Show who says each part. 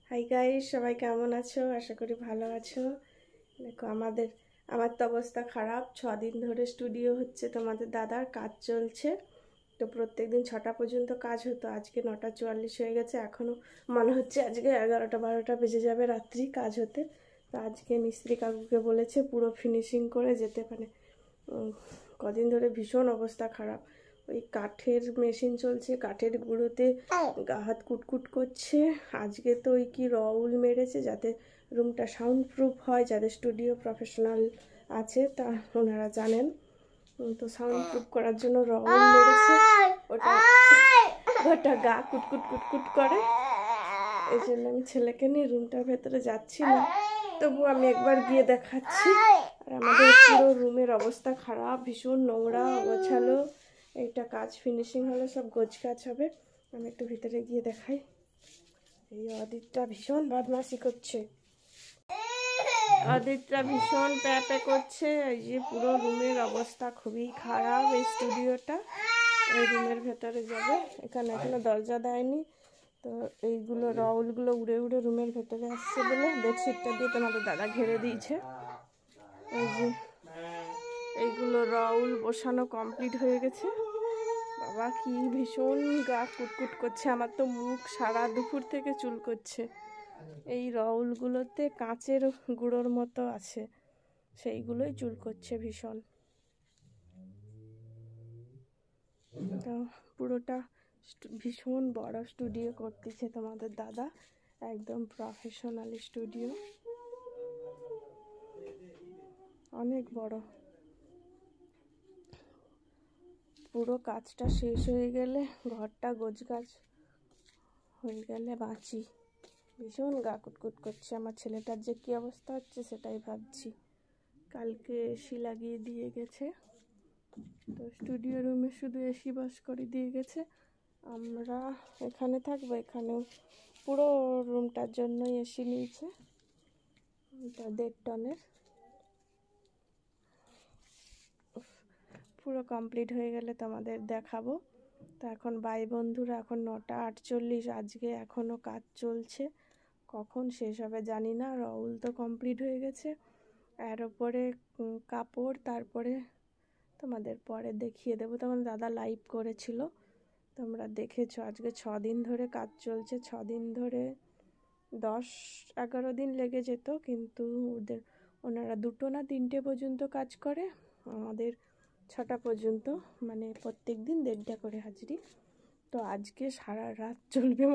Speaker 1: Hi guys, সবাই কেমন আছো? আশা করি ভালো আছো। দেখো আমার তো অবস্থা খারাপ। 6 দিন ধরে স্টুডিও হচ্ছে, তোমাদের দাদার কাজ চলছে। তো প্রত্যেকদিন 6টা পর্যন্ত কাজ হতো, আজকে 9:44 হয়ে গেছে। এখনও মনে হচ্ছে আজকে 11টা-12টা বেজে যাবে রাত্রি কাজ হতে। তো আজকে মিস্ত্রি কাকুকে বলেছে পুরো ফিনিশিং করে যেতে, মানে কদিন ধরে ভীষণ অবস্থা খারাপ। ওই কাঠের মেশিন চলছে, কাঠের গুঁড়োতে গা হাত কুটকুট করছে। আজকে তো ওই কি রউল মেরেছে যাতে রুমটা সাউন্ড প্রুফ হয়, যাদের স্টুডিও প্রফেশনাল আছে তা ওনারা জানেন। তো সাউন্ড প্রুফ করার জন্য রউল মেরেছে, ওটা গা কুটকুট কুটকুট করে। এই জন্য আমি ছেলেকে নিয়ে রুমটার ভেতরে যাচ্ছি না, তবু আমি একবার গিয়ে দেখাচ্ছি। আর আমাদের পুরো রুমের অবস্থা খারাপ, ভীষণ নোংরা গোছালো। এইটা কাজ ফিনিশিং হলে সব গোছ কাজ হবে। আমি একটু ভিতরে গিয়ে দেখাই। এই অদিতটা ভীষণ বদমাশি করছে, অদিতটা ভীষণ প্যাপে করছে। এই যে পুরো রুমের অবস্থা খুবই খারাপ। এই স্টুডিওটা এই রুমের ভেতরে যাবে, এখানে এখনো দরজা দেয়নি। তো এইগুলো রউলগুলো উড়ে উড়ে রুমের ভেতরে আসছে বলে বেডশিটটা দিয়ে তোমাদের দাদা ঘিরে দিয়েছে। এই যে এইগুলো রউল বসানো কমপ্লিট হয়ে গেছে। বাবা কি ভীষণ গা কুটকুট করছে, আমার তো মুখ সারা দুপুর থেকে চুল করছে। এই রউলগুলোতে কাঁচের গুঁড়োর মতো আছে, সেইগুলোই চুল করছে ভীষণ। তো পুরোটা ভীষণ বড় স্টুডিও করতেছে তোমাদের দাদা, একদম প্রফেশনাল স্টুডিও, অনেক বড়। পুরো কাজটা শেষ হয়ে গেলে, ঘরটা গোছগাছ হয়ে গেলে বাঁচি। ভীষণ গা কুটকুট করছে। আমার ছেলেটার যে কী অবস্থা হচ্ছে সেটাই ভাবছি। কালকে এসি লাগিয়ে দিয়ে গেছে, তো স্টুডিও রুমে শুধু এসি বস করে দিয়ে গেছে। আমরা এখানে থাকবো, এখানেও পুরো রুমটার জন্যই এসি নিয়েছে, এটা 1.5 টনের। পুরো কমপ্লিট হয়ে গেলে তোমাদের দেখাবো। তো এখন বাই বন্ধুরা, এখন 9:48, আজকে এখনও কাজ চলছে, কখন শেষ হবে জানি না। রউল তো কমপ্লিট হয়ে গেছে, এর ওপরে কাপড়, তারপরে তোমাদের পরে দেখিয়ে দেবো। তখন দাদা লাইভ করেছিল, তোমরা দেখেছো। আজকে 6 দিন ধরে কাজ চলছে, 6 দিন ধরে 10-11 দিন লেগে যেত, কিন্তু ওনারা 2টো না 3টে পর্যন্ত কাজ করে, আমাদের 6টা পর্যন্ত, মানে প্রত্যেক দিন 1.5টা করে হাজিরি। তো আজকে সারা রাত চলবে।